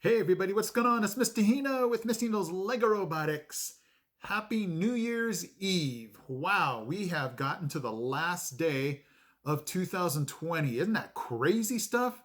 Hey everybody, what's going on? It's Mr. Hino with Mr. Hino's Lego Robotics. Happy New Year's Eve. Wow, we have gotten to the last day of 2020. Isn't that crazy stuff?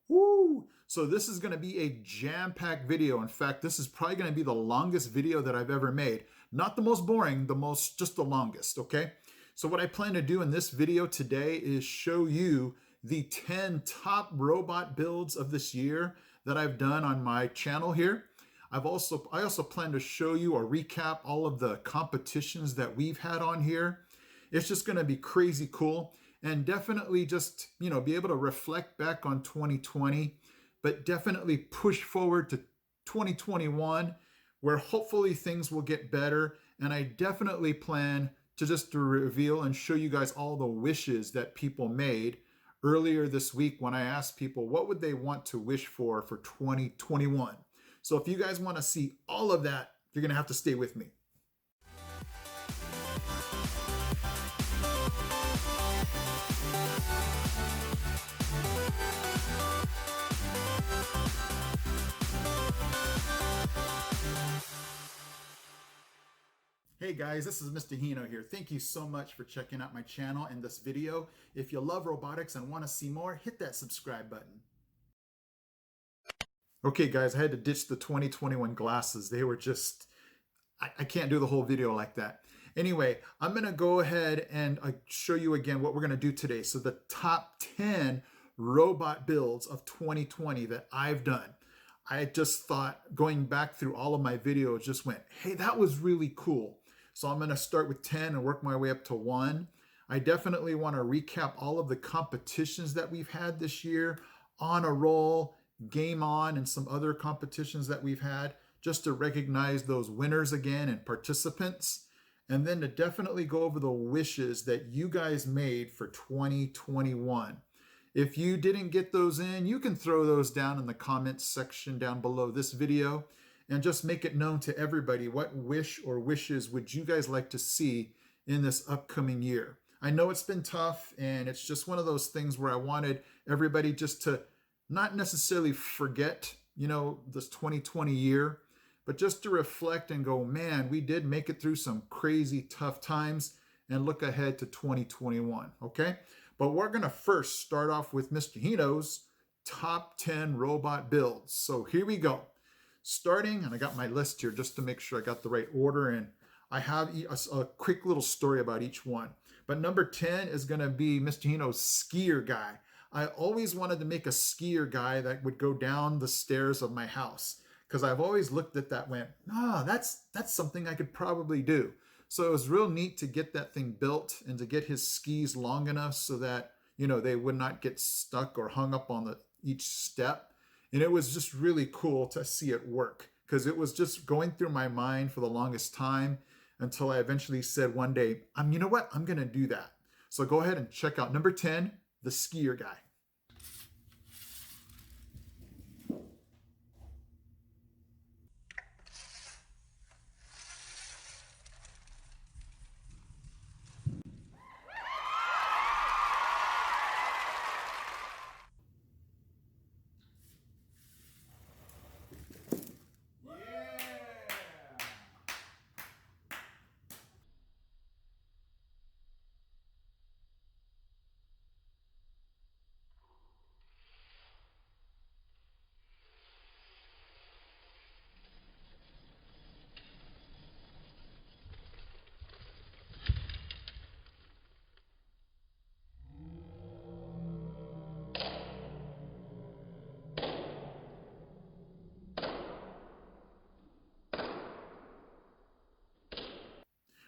Woo! So this is going to be a jam-packed video. In fact, this is probably going to be the longest video that I've ever made. Not the most boring, just the longest, okay? So what I plan to do in this video today is show you the 10 top robot builds of this year that I've done on my channel here. I also plan to show you or recap all of the competitions that we've had on here. It's just going to be crazy cool and definitely just, be able to reflect back on 2020, but definitely push forward to 2021 where hopefully things will get better. And I definitely plan to reveal and show you guys all the wishes that people made earlier this week when I asked people what would they want to wish for 2021. So if you guys want to see all of that, you're going to have to stay with me. Hey guys, this is Mr. Hino here. Thank you so much for checking out my channel and this video. If you love robotics and want to see more, hit that subscribe button. Okay guys, I had to ditch the 2021 glasses. They were just, I can't do the whole video like that. Anyway, I'm going to go ahead and show you again what we're going to do today. So the top 10 robot builds of 2020 that I've done. I just thought going back through all of my videos just went, hey, that was really cool. So I'm going to start with 10 and work my way up to 1. I definitely want to recap all of the competitions that we've had this year, Honor Roll, Game On, and some other competitions that we've had, just to recognize those winners again and participants. And then to definitely go over the wishes that you guys made for 2021. If you didn't get those in, you can throw those down in the comments section down below this video and just make it known to everybody what wish or wishes would you guys like to see in this upcoming year. I know it's been tough and it's just one of those things where I wanted everybody just to not necessarily forget, this 2020 year, but just to reflect and go, man, we did make it through some crazy tough times and look ahead to 2021, okay? But we're gonna first start off with Mr. Hino's top 10 robot builds. So here we go. Starting, and I got my list here just to make sure I got the right order, and I have a quick little story about each one. But number 10 is gonna be Mr. Hino's skier guy. I always wanted to make a skier guy that would go down the stairs of my house because I've always looked at that, went, that's something I could probably do. So it was real neat to get that thing built and to get his skis long enough so that, they would not get stuck or hung up on each step. And it was just really cool to see it work because it was just going through my mind for the longest time until I eventually said one day, you know what? I'm going to do that. So go ahead and check out number 10, the skier guy.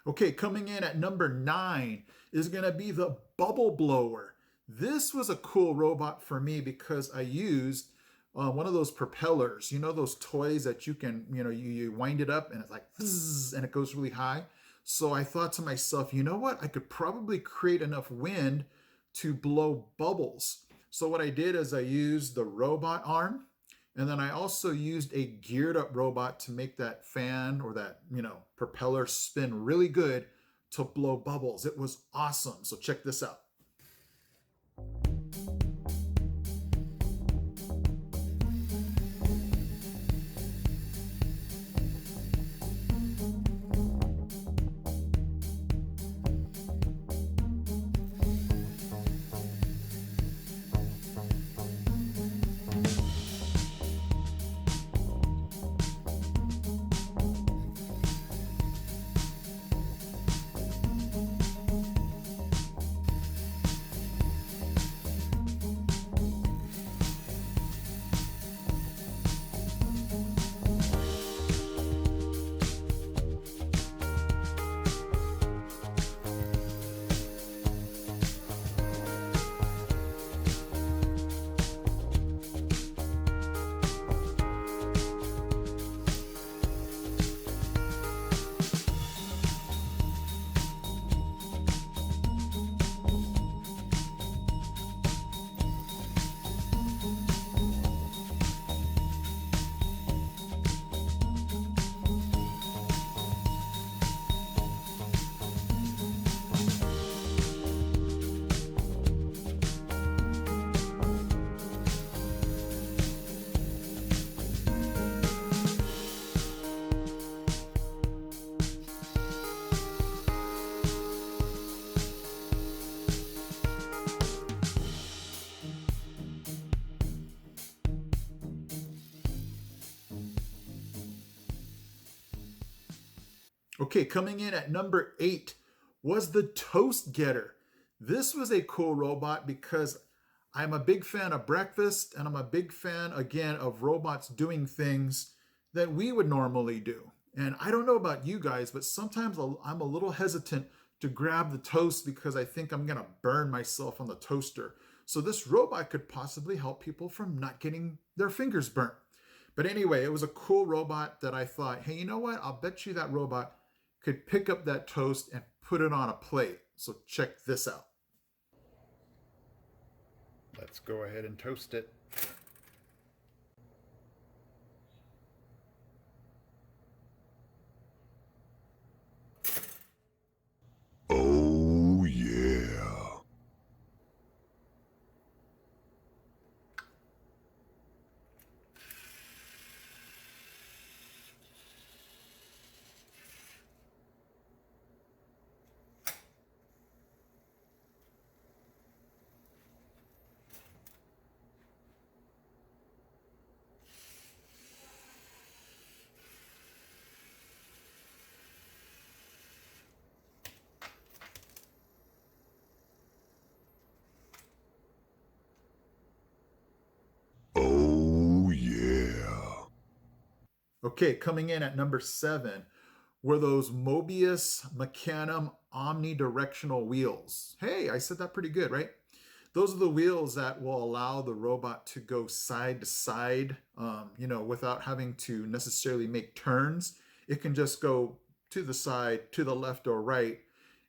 Okay, coming in at number 9 is going to be the bubble blower. This was a cool robot for me because I used one of those propellers, those toys that you can, you wind it up and it's like, zzz, and it goes really high. So I thought to myself, you know what? I could probably create enough wind to blow bubbles. So what I did is I used the robot arm. And then I also used a geared up robot to make that fan or that, propeller spin really good to blow bubbles. It was awesome. So check this out. Okay, coming in at number 8 was the Toast Getter. This was a cool robot because I'm a big fan of breakfast and I'm a big fan, again, of robots doing things that we would normally do. And I don't know about you guys, but sometimes I'm a little hesitant to grab the toast because I think I'm going to burn myself on the toaster. So this robot could possibly help people from not getting their fingers burnt. But anyway, it was a cool robot that I thought, hey, you know what? I'll bet you that robot could pick up that toast and put it on a plate. So check this out. Let's go ahead and toast it. Oh, yeah. Oh, yeah. Okay, coming in at number 7 were those Mobius Mecanum omnidirectional wheels. Hey, I said that pretty good, right? Those are the wheels that will allow the robot to go side to side, without having to necessarily make turns. It can just go to the side, to the left or right.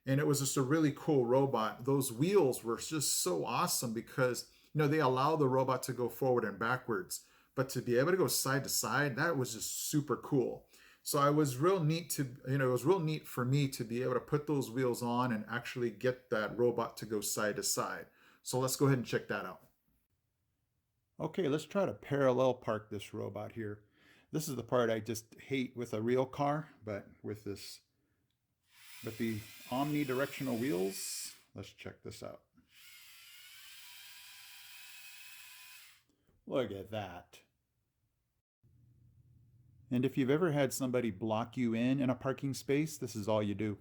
And it was just a really cool robot. Those wheels were just so awesome because, they allow the robot to go forward and backwards. But to be able to go side to side, that was just super cool. So I was real neat to, it was real neat for me to be able to put those wheels on and actually get that robot to go side to side. So let's go ahead and check that out. Okay, let's try to parallel park this robot here. This is the part I just hate with a real car, but with the omnidirectional wheels, let's check this out. Look at that. And if you've ever had somebody block you in a parking space, this is all you do.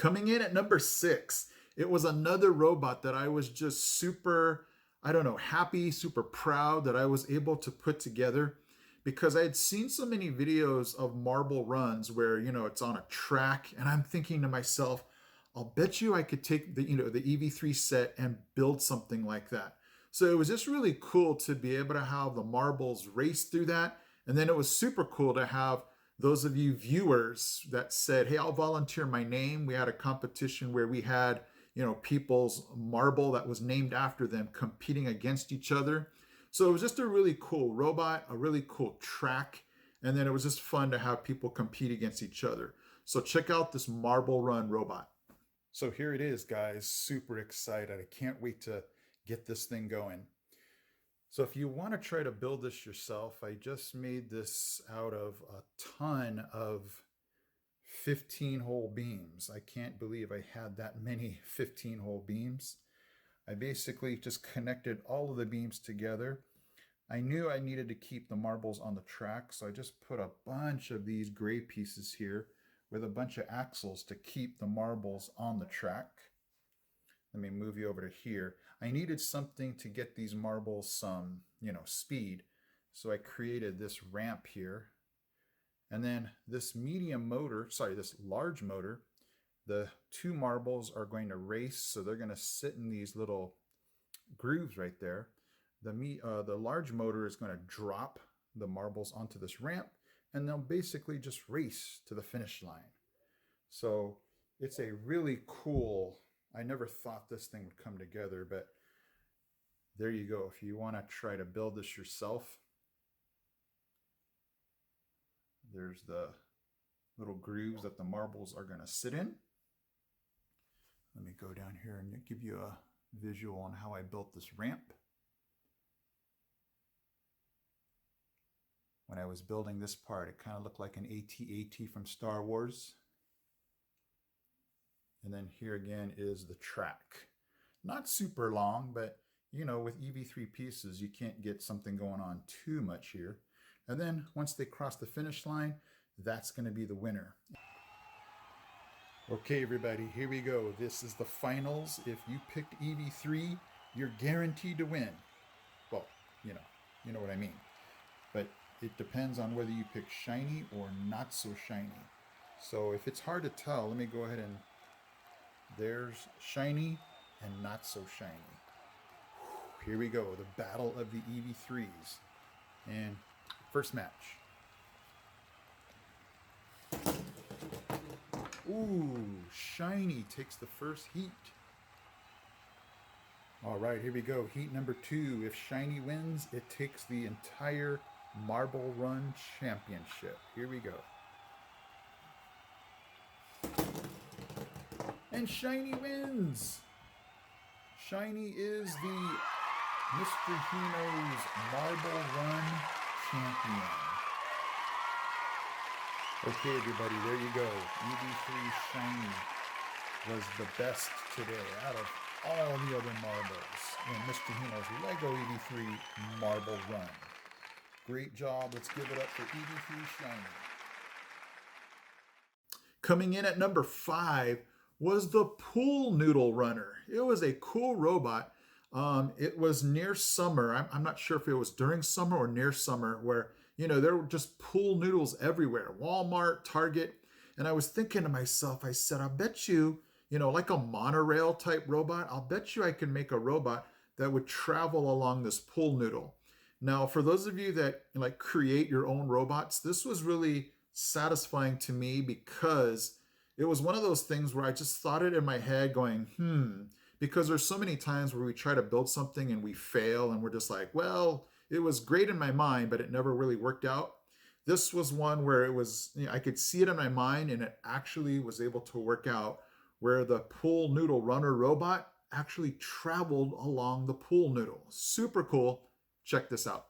Coming in at number 6, it was another robot that I was just super, I don't know, happy, super proud that I was able to put together, because I had seen so many videos of marble runs where, it's on a track, and I'm thinking to myself, I'll bet you I could take the EV3 set and build something like that. So it was just really cool to be able to have the marbles race through that. And then it was super cool to have those of you viewers that said, hey, I'll volunteer my name. We had a competition where we had, people's marble that was named after them competing against each other. So it was just a really cool robot, a really cool track. And then it was just fun to have people compete against each other. So check out this Marble Run robot. So here it is, guys. Super excited. I can't wait to get this thing going. So if you want to try to build this yourself, I just made this out of a ton of 15-hole beams. I can't believe I had that many 15-hole beams. I basically just connected all of the beams together. I knew I needed to keep the marbles on the track, so I just put a bunch of these gray pieces here with a bunch of axles to keep the marbles on the track. Let me move you over to here. I needed something to get these marbles some, speed. So I created this ramp here. And then this this large motor, the two marbles are going to race. So they're going to sit in these little grooves right there. The large motor is going to drop the marbles onto this ramp, and they'll basically just race to the finish line. So it's a really cool, I never thought this thing would come together, but there you go. If you want to try to build this yourself, there's the little grooves that the marbles are going to sit in. Let me go down here and give you a visual on how I built this ramp. When I was building this part, it kind of looked like an AT-AT from Star Wars. And then here again is the track. Not super long, but with EV3 pieces, you can't get something going on too much here. And then once they cross the finish line, that's going to be the winner. Okay, everybody, here we go. This is the finals. If you picked EV3, you're guaranteed to win. Well, you know what I mean. But it depends on whether you pick shiny or not so shiny. So if it's hard to tell, let me go ahead and there's shiny and not so shiny. Here we go, the battle of the EV3s. And first match. Ooh, shiny takes the first heat. All right, here we go. Heat number 2. If shiny wins, it takes the entire Marble Run Championship. Here we go. And shiny wins. Shiny is the Mr. Hino's Marble Run champion. Okay, everybody, there you go. EV3 Shiny was the best today out of all the other marbles in Mr. Hino's Lego EV3 Marble Run. Great job. Let's give it up for EV3 Shiny. Coming in at number 5 was the Pool Noodle Runner. It was a cool robot. It was near summer. I'm not sure if it was during summer or near summer, where there were just pool noodles everywhere. Walmart, Target. And I was thinking to myself, I said, I bet you, like a monorail type robot, I'll bet you I can make a robot that would travel along this pool noodle. Now, for those of you that create your own robots, this was really satisfying to me, because it was one of those things where I just thought it in my head going, because there's so many times where we try to build something and we fail and we're just like, well, it was great in my mind, but it never really worked out. This was one where it was, I could see it in my mind and it actually was able to work out, where the Pool Noodle Runner robot actually traveled along the pool noodle. Super cool. Check this out.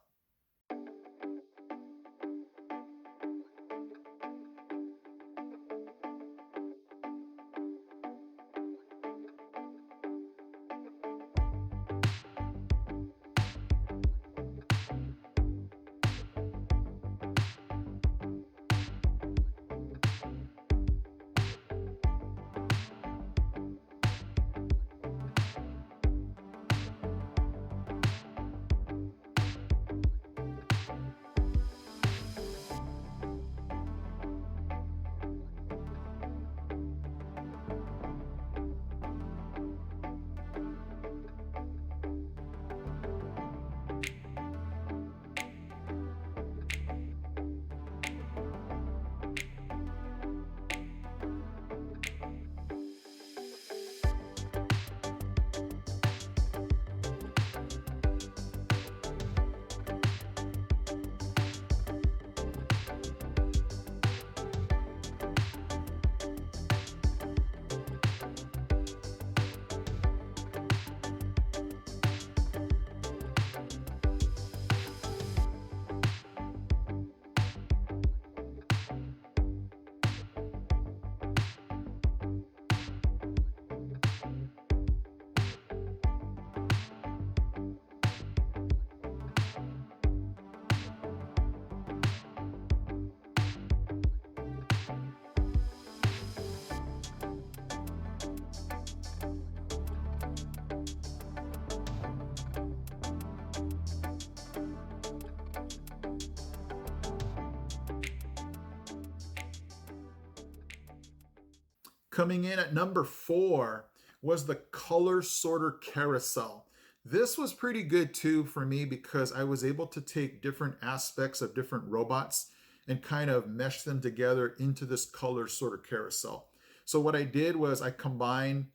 Coming in at number 4 was the color sorter carousel. This was pretty good too for me because I was able to take different aspects of different robots and kind of mesh them together into this color sorter carousel. So what I did was I combined,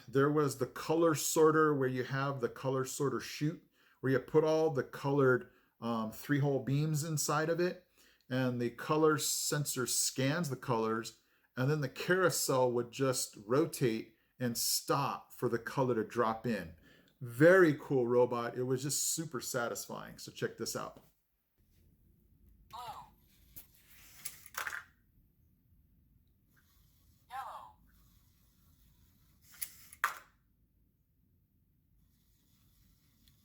there was the color sorter where you have the color sorter chute where you put all the colored 3-hole beams inside of it, and the color sensor scans the colors, and then the carousel would just rotate and stop for the color to drop in. Very cool robot. It was just super satisfying. So check this out. Blue, yellow,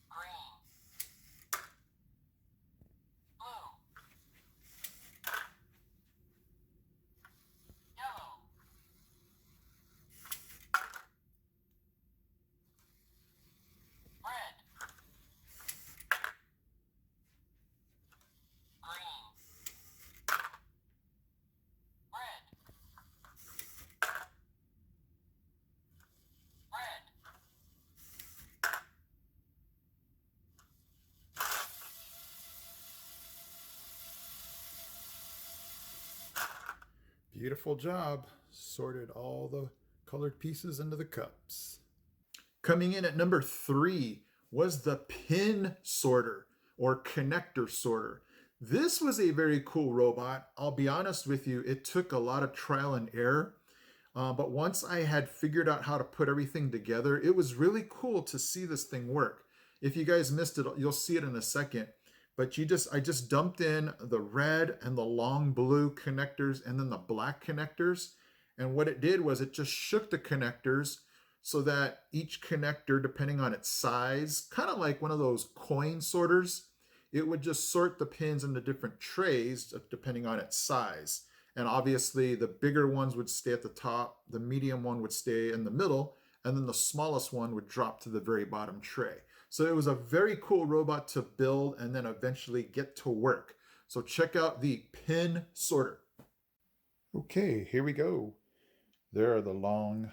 green, blue, yellow, red, green, red, red, Beautiful job. Sorted all the colored pieces into the cups. Coming in at number 3 was the pin sorter or connector sorter. This was a very cool robot. I'll be honest with you, it took a lot of trial and error. But once I had figured out how to put everything together, it was really cool to see this thing work. If you guys missed it, you'll see it in a second. But I just dumped in the red and the long blue connectors and then the black connectors. And what it did was it just shook the connectors so that each connector, depending on its size, kind of like one of those coin sorters, it would just sort the pins into different trays depending on its size. And obviously the bigger ones would stay at the top, the medium one would stay in the middle, and then the smallest one would drop to the very bottom tray. So it was a very cool robot to build and then eventually get to work. So check out the pin sorter. Okay, here we go. There are the long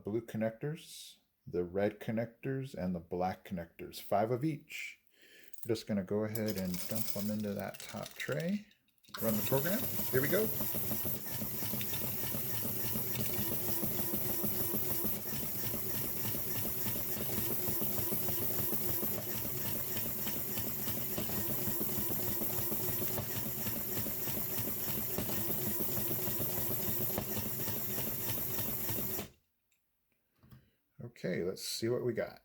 blue connectors, the red connectors, and the black connectors, 5 of each. I'm just going to go ahead and dump them into that top tray. Run the program. Here we go. Okay, let's see what we got.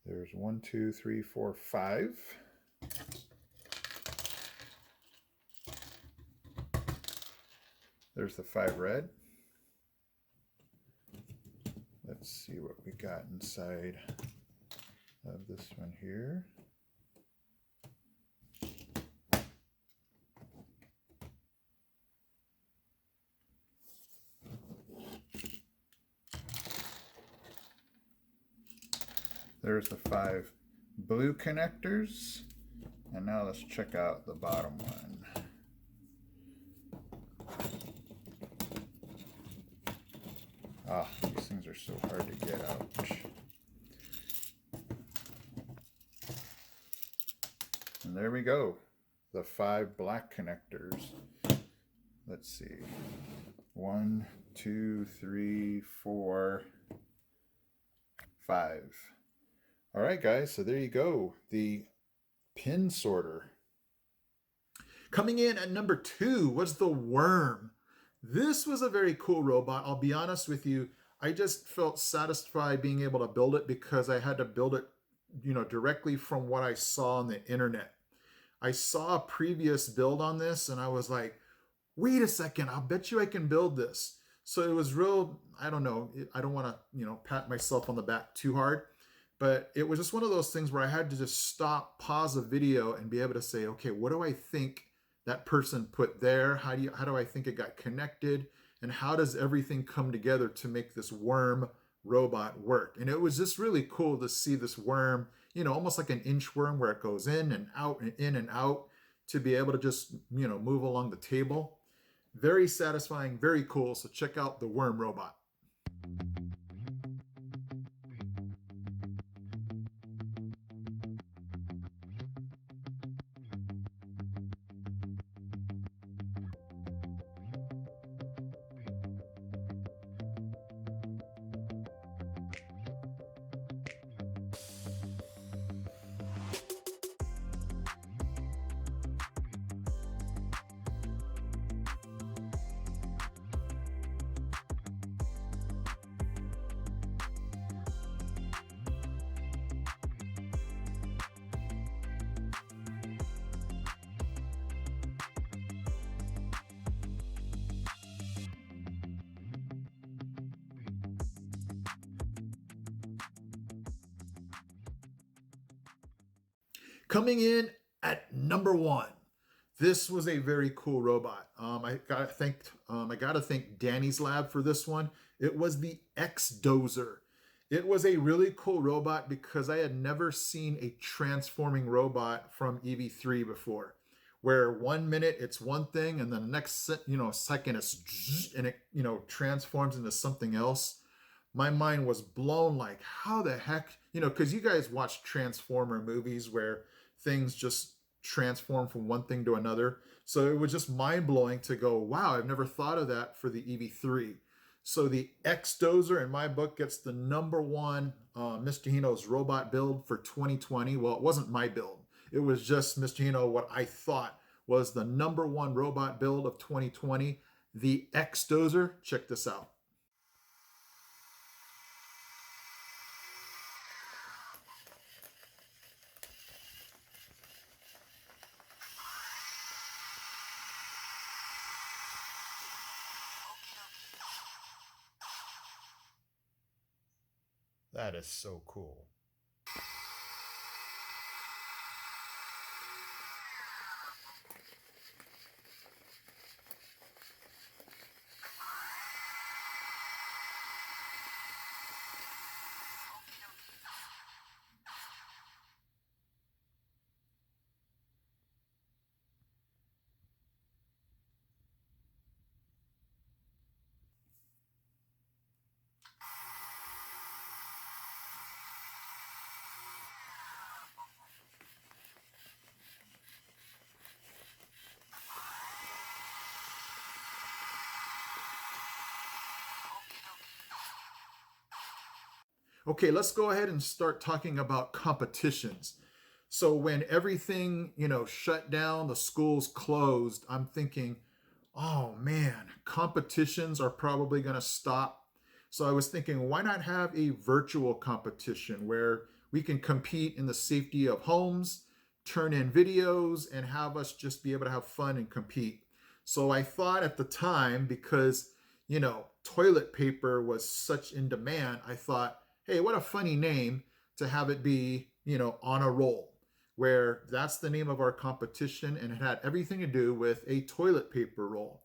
There's 1, 2, 3, 4, 5. There's the 5 red. Let's see what we got inside of this one here. There's the 5 blue connectors. And now let's check out the bottom one. Ah, these things are so hard to get out. And there we go. The 5 black connectors. Let's see. 1, 2, 3, 4, 5. All right, guys, so there you go. The pin sorter. Coming in at number 2 was the worm. This was a very cool robot. I'll be honest with you, I just felt satisfied being able to build it because I had to build it, directly from what I saw on the internet. I saw a previous build on this and I was like, wait a second, I'll bet you I can build this. So it was real, I don't know, I don't want to, pat myself on the back too hard. But it was just one of those things where I had to just stop, pause a video, and be able to say, okay, what do I think that person put there? How do I think it got connected? And how does everything come together to make this worm robot work? And it was just really cool to see this worm, almost like an inchworm where it goes in and out and in and out to be able to just, move along the table. Very satisfying, very cool. So check out the worm robot. Coming in at number one, this was a very cool robot. I gotta thank Danny's Lab for this one. It was the X-Dozer. It was a really cool robot because I had never seen a transforming robot from EV3 before, where 1 minute it's one thing and the next second it's and it transforms into something else. My mind was blown, like how the heck, because you guys watch Transformer movies where things just transform from one thing to another. So it was just mind blowing to go, wow, I've never thought of that for the EV3. So the X-Dozer in my book gets the number one Mr. Hino's robot build for 2020. Well, it wasn't my build. It was just Mr. Hino, what I thought was the number one robot build of 2020, the X-Dozer. Check this out. That is so cool. Okay, let's go ahead and start talking about competitions. So when everything, shut down, the schools closed, I'm thinking, oh man, competitions are probably going to stop. So I was thinking, why not have a virtual competition where we can compete in the safety of homes, turn in videos, and have us just be able to have fun and compete. So I thought at the time, because, toilet paper was such in demand, I thought, hey, what a funny name to have it be, on a roll, where that's the name of our competition, and it had everything to do with a toilet paper roll.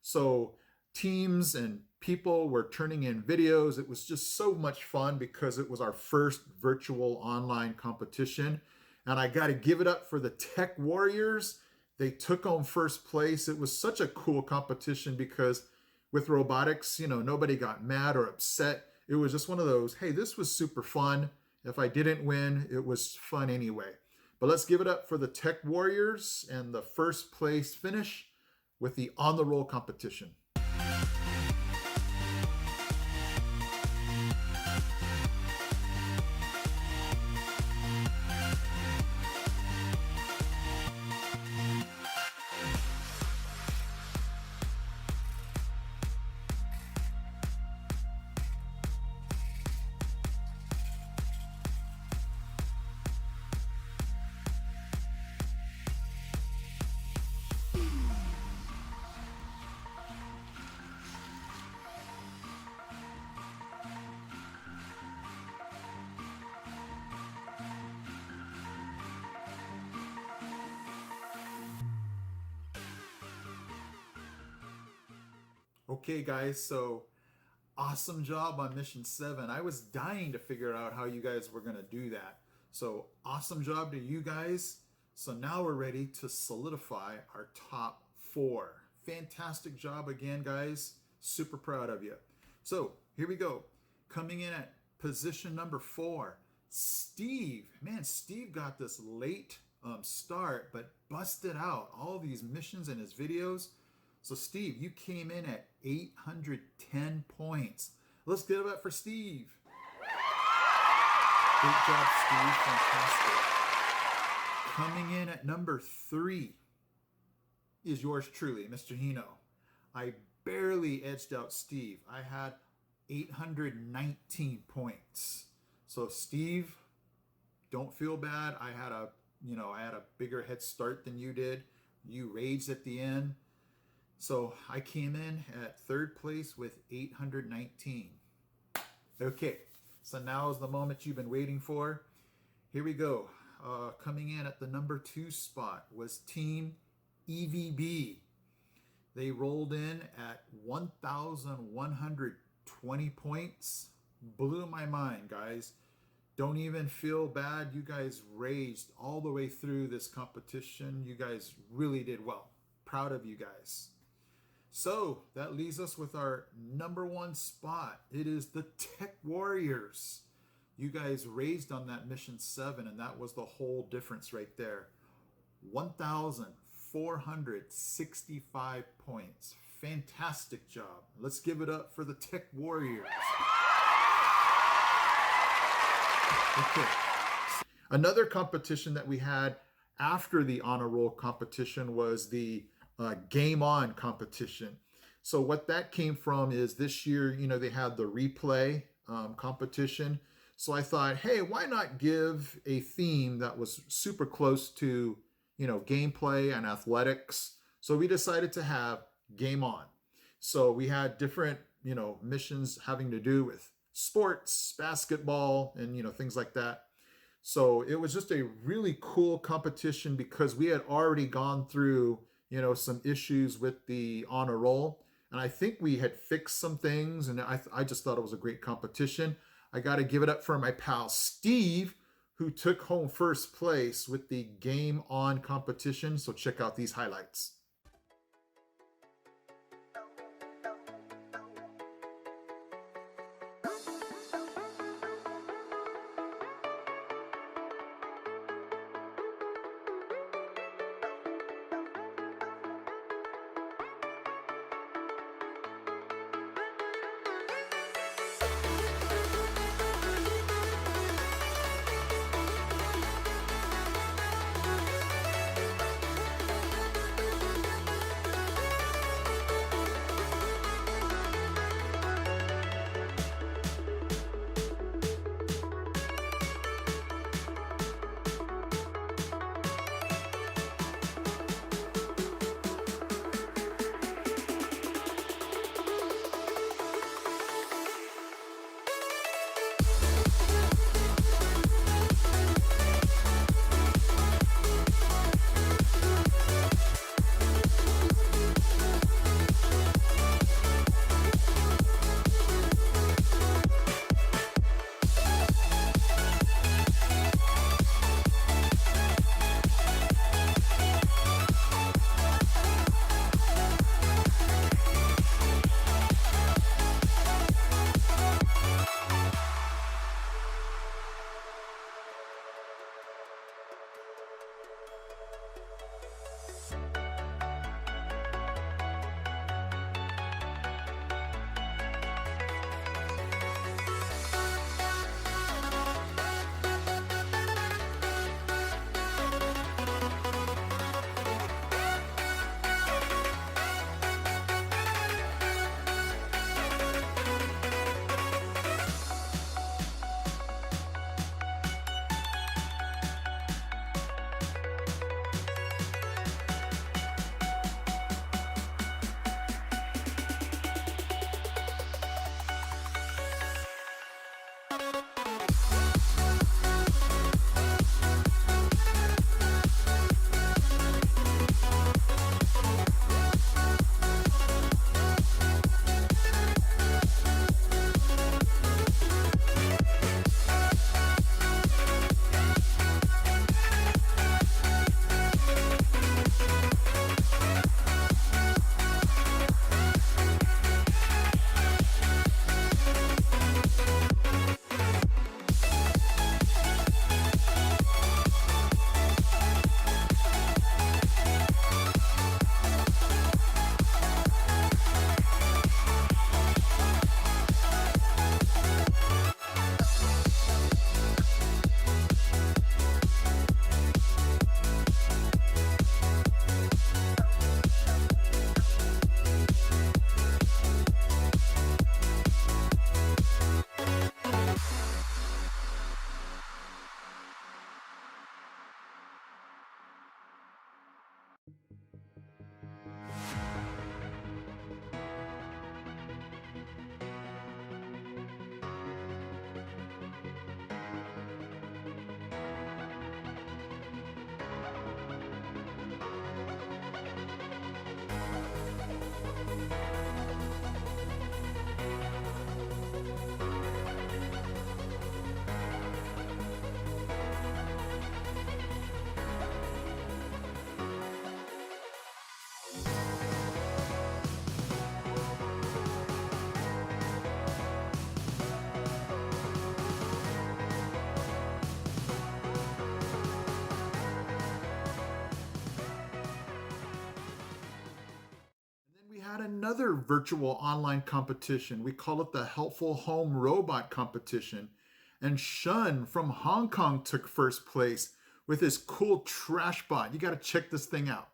So teams and people were turning in videos. It was just so much fun because it was our first virtual online competition. And I got to give it up for the Tech Warriors. They took home first place. It was such a cool competition because with robotics, nobody got mad or upset. It was just one of those, hey, this was super fun. If I didn't win, it was fun anyway. But let's give it up for the Tech Warriors and the first place finish with the On the Roll competition. Okay, guys, so awesome job on mission 7. I was dying to figure out how you guys were going to do that. So awesome job to you guys. So now we're ready to solidify our top 4. fantastic job again, guys. Super proud of you. So here we go. Coming in at position number 4, Steve. Man, Steve got this late start, but busted out all these missions in his videos. So Steve, you came in at 810 points. Let's give it up for Steve. Great job, Steve. Fantastic. Coming in at number 3 is yours truly, Mr. Hino. I barely edged out Steve. I had 819 points. So Steve, don't feel bad. I had a bigger head start than you did. You raged at the end. So I came in at 3rd place with 819. Okay, so now is the moment you've been waiting for. Here we go. Coming in at the number 2 spot was Team EVB. They rolled in at 1,120 points. Blew my mind, guys. Don't even feel bad. You guys raged all the way through this competition. You guys really did well. Proud of you guys. So that leaves us with our number 1 spot. It is the Tech Warriors. You guys raised on that mission 7, and that was the whole difference right there. 1,465 points. Fantastic job. Let's give it up for the Tech Warriors. Okay. Another competition that we had after the honor roll competition was the Game On competition. So what that came from is this year, they had the replay competition. So I thought, hey, why not give a theme that was super close to, gameplay and athletics. So we decided to have Game On. So we had different, missions having to do with sports, basketball, and, things like that. So it was just a really cool competition because we had already gone through, some issues with the honor roll. And I think we had fixed some things, and I just thought it was a great competition. I got to give it up for my pal Steve, who took home 1st place with the Game On competition. So check out these highlights. another virtual online competition. We call it the Helpful Home Robot Competition. And Shun from Hong Kong took first place with his cool trash bot. You got to check this thing out.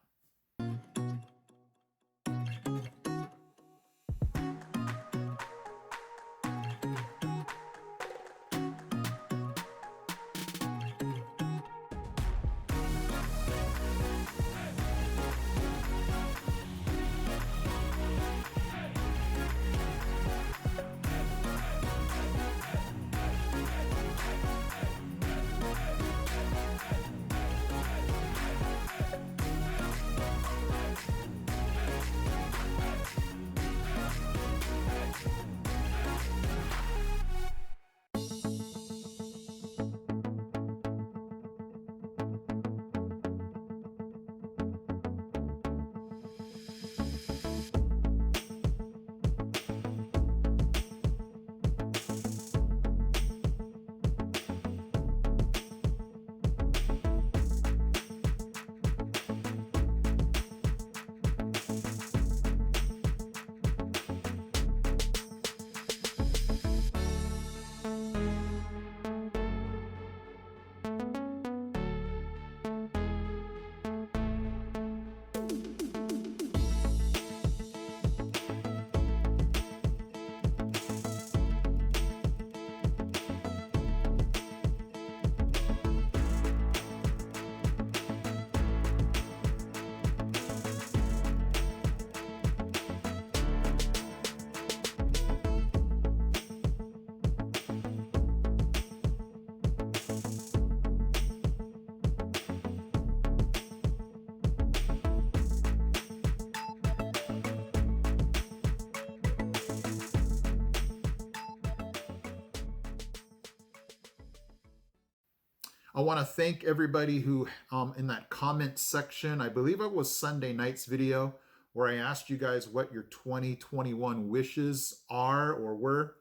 I want to thank everybody who in that comment section, I believe it was Sunday night's video where I asked you guys what your 2021 wishes are or were.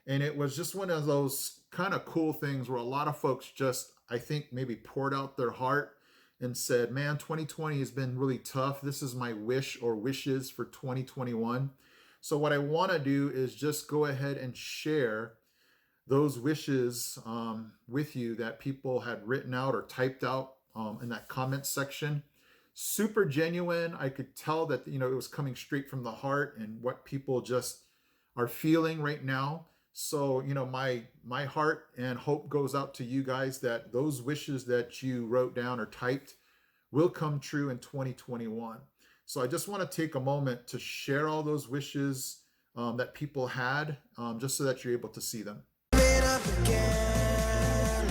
And it was just one of those kind of cool things where a lot of folks just, I think, maybe poured out their heart and said, man, 2020 has been really tough. This is my wish or wishes for 2021. So what I want to do is just go ahead and share those wishes with you that people had written out or typed out in that comment section. Super genuine. I could tell that, it was coming straight from the heart and what people just are feeling right now. So, my heart and hope goes out to you guys that those wishes that you wrote down or typed will come true in 2021. So I just want to take a moment to share all those wishes that people had, just so that you're able to see them. Up again.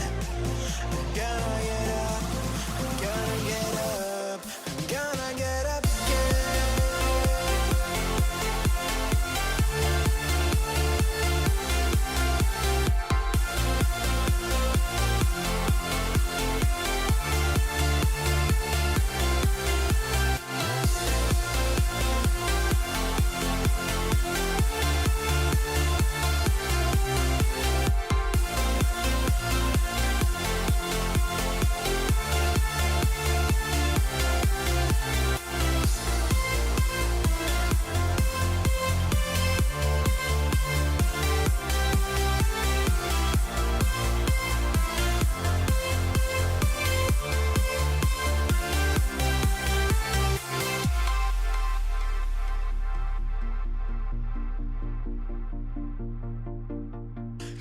I'm gonna get up. I'm gonna get up. I'm gonna get up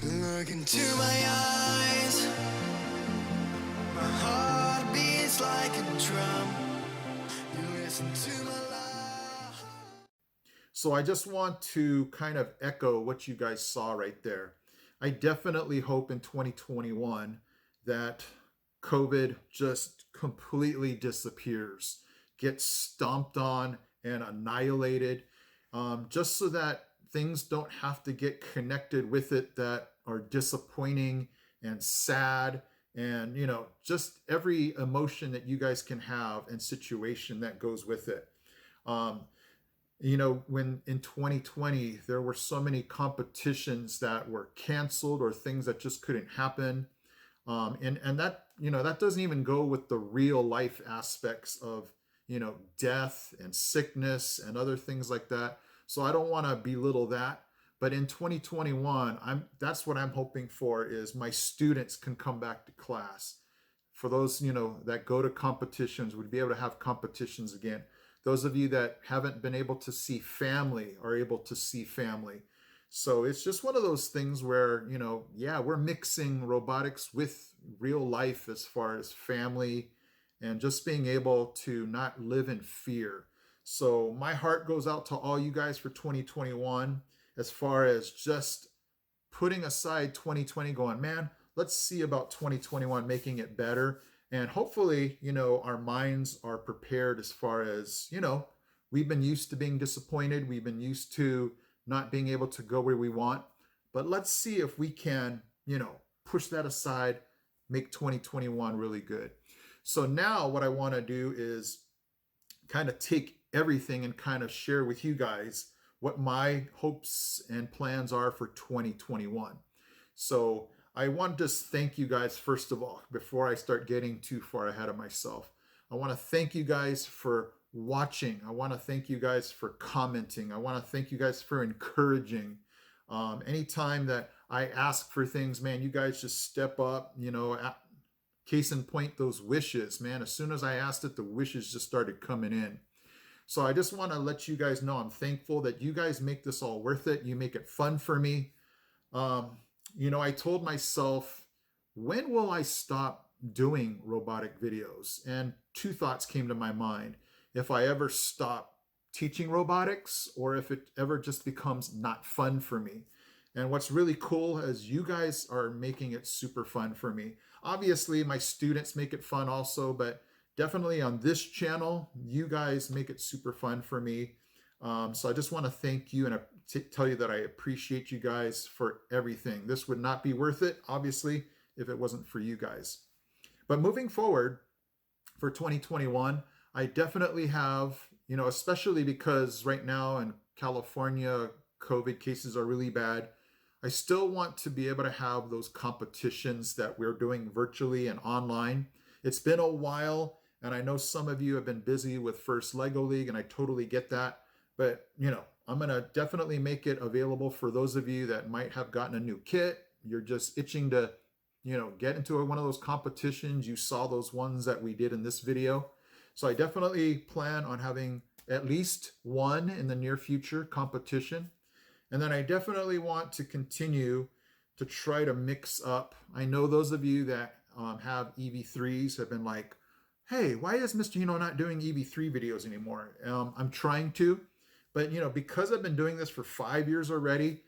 Look into my eyes. My heart beats like a drum. You listen to my love. So I just want to kind of echo what you guys saw right there. I definitely hope in 2021 that COVID just completely disappears, gets stomped on and annihilated, just so that things don't have to get connected with it that are disappointing and sad, and just every emotion that you guys can have and situation that goes with it. When in 2020 there were so many competitions that were canceled or things that just couldn't happen, and that that doesn't even go with the real life aspects of death and sickness and other things like that. So I don't want to belittle that. But in 2021, that's what I'm hoping for, is my students can come back to class. For those, that go to competitions, would be able to have competitions again. Those of you that haven't been able to see family are able to see family. So it's just one of those things where, yeah, we're mixing robotics with real life as far as family and just being able to not live in fear. So my heart goes out to all you guys for 2021, as far as just putting aside 2020, going, man, let's see about 2021, making it better. And hopefully, our minds are prepared as far as, we've been used to being disappointed. We've been used to not being able to go where we want. But let's see if we can, push that aside, make 2021 really good. So now what I want to do is kind of take everything and kind of share with you guys what my hopes and plans are for 2021. So I want to just thank you guys, first of all, before I start getting too far ahead of myself. I want to thank you guys for watching. I want to thank you guys for commenting. I want to thank you guys for encouraging. Anytime that I ask for things, man, you guys just step up, case in point, those wishes, man. As soon as I asked it, the wishes just started coming in. So I just want to let you guys know I'm thankful that you guys make this all worth it. You make it fun for me. I told myself, when will I stop doing robotic videos? And two thoughts came to my mind. If I ever stop teaching robotics, or if it ever just becomes not fun for me. And what's really cool is you guys are making it super fun for me. Obviously, my students make it fun also, but definitely on this channel, you guys make it super fun for me. So I just want to thank you and tell you that I appreciate you guys for everything. This would not be worth it, obviously, if it wasn't for you guys. But moving forward for 2021, I definitely have, especially because right now in California, COVID cases are really bad. I still want to be able to have those competitions that we're doing virtually and online. It's been a while, and I know some of you have been busy with First Lego League, and I totally get that. But, I'm going to definitely make it available for those of you that might have gotten a new kit. You're just itching to, get into one of those competitions. You saw those ones that we did in this video. So I definitely plan on having at least one in the near future competition. And then I definitely want to continue to try to mix up. I know those of you that have EV3s have been like, hey, why is Mr. not doing EV3 videos anymore? I'm trying to, but because I've been doing this for 5 years already,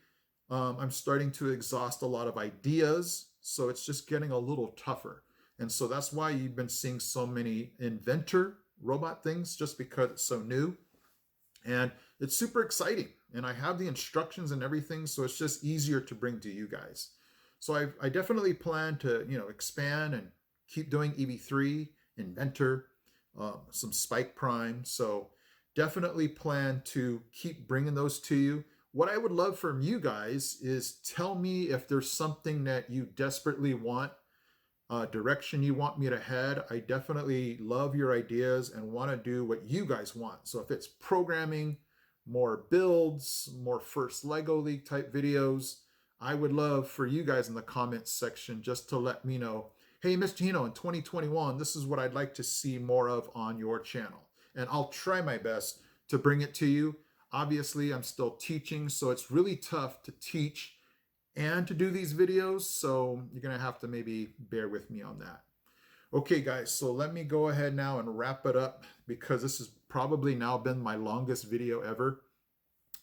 I'm starting to exhaust a lot of ideas. So it's just getting a little tougher. And so that's why you've been seeing so many inventor robot things, just because it's so new. And it's super exciting. And I have the instructions and everything, so it's just easier to bring to you guys. So I definitely plan to, expand and keep doing EV3, Inventor, some Spike Prime. So definitely plan to keep bringing those to you. What I would love from you guys is tell me if there's something that you desperately want, direction you want me to head. I definitely love your ideas and want to do what you guys want. So if it's programming, more builds, more First Lego League type videos, I would love for you guys in the comments section just to let me know, hey, Mr. Hino, in 2021, this is what I'd like to see more of on your channel. And I'll try my best to bring it to you. Obviously, I'm still teaching, so it's really tough to teach and to do these videos. So you're going to have to maybe bear with me on that. Okay, guys, so let me go ahead now and wrap it up, because this has probably now been my longest video ever.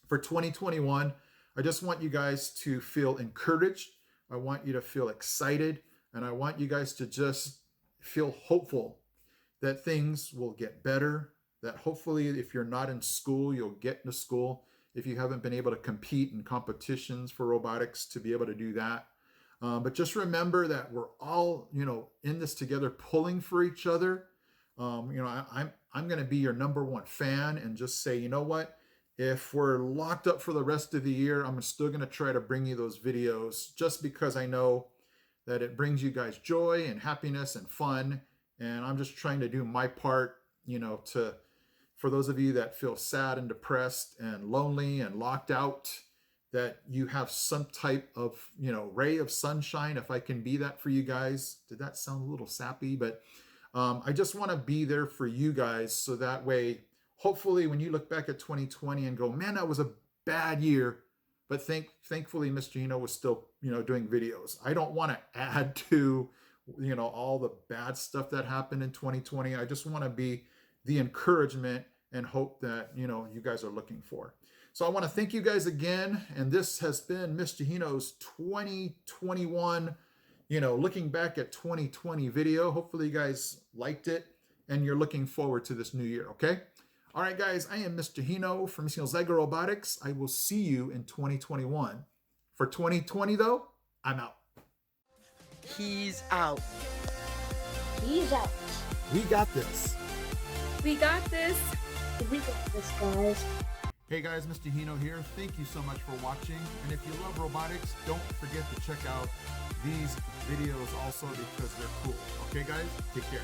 For 2021, I just want you guys to feel encouraged. I want you to feel excited, and I want you guys to just feel hopeful that things will get better, that hopefully if you're not in school, you'll get into school. If you haven't been able to compete in competitions for robotics, to be able to do that. But just remember that we're all, in this together, pulling for each other. I'm going to be your number one fan, and just say, you know what? If we're locked up for the rest of the year, I'm still going to try to bring you those videos, just because I know that it brings you guys joy and happiness and fun. And I'm just trying to do my part, to for those of you that feel sad and depressed and lonely and locked out, that you have some type of, ray of sunshine, if I can be that for you guys. Did that sound a little sappy? But I just want to be there for you guys, so that way, hopefully when you look back at 2020 and go, man, that was a bad year, but thankfully Mr. Hino was still, doing videos. I don't want to add to, all the bad stuff that happened in 2020. I just want to be the encouragement and hope that, you guys are looking for. So I want to thank you guys again. And this has been Mr. Hino's 2021, looking back at 2020 video. Hopefully you guys liked it and you're looking forward to this new year. Okay. All right, guys, I am Mr. Hino from Mr. Zygo Robotics. I will see you in 2021. For 2020 though, I'm out. He's out. He's out. We got this. We got this. We got this, guys. Hey guys, Mr. Hino here. Thank you so much for watching. And if you love robotics, don't forget to check out these videos also, because they're cool. Okay guys, take care.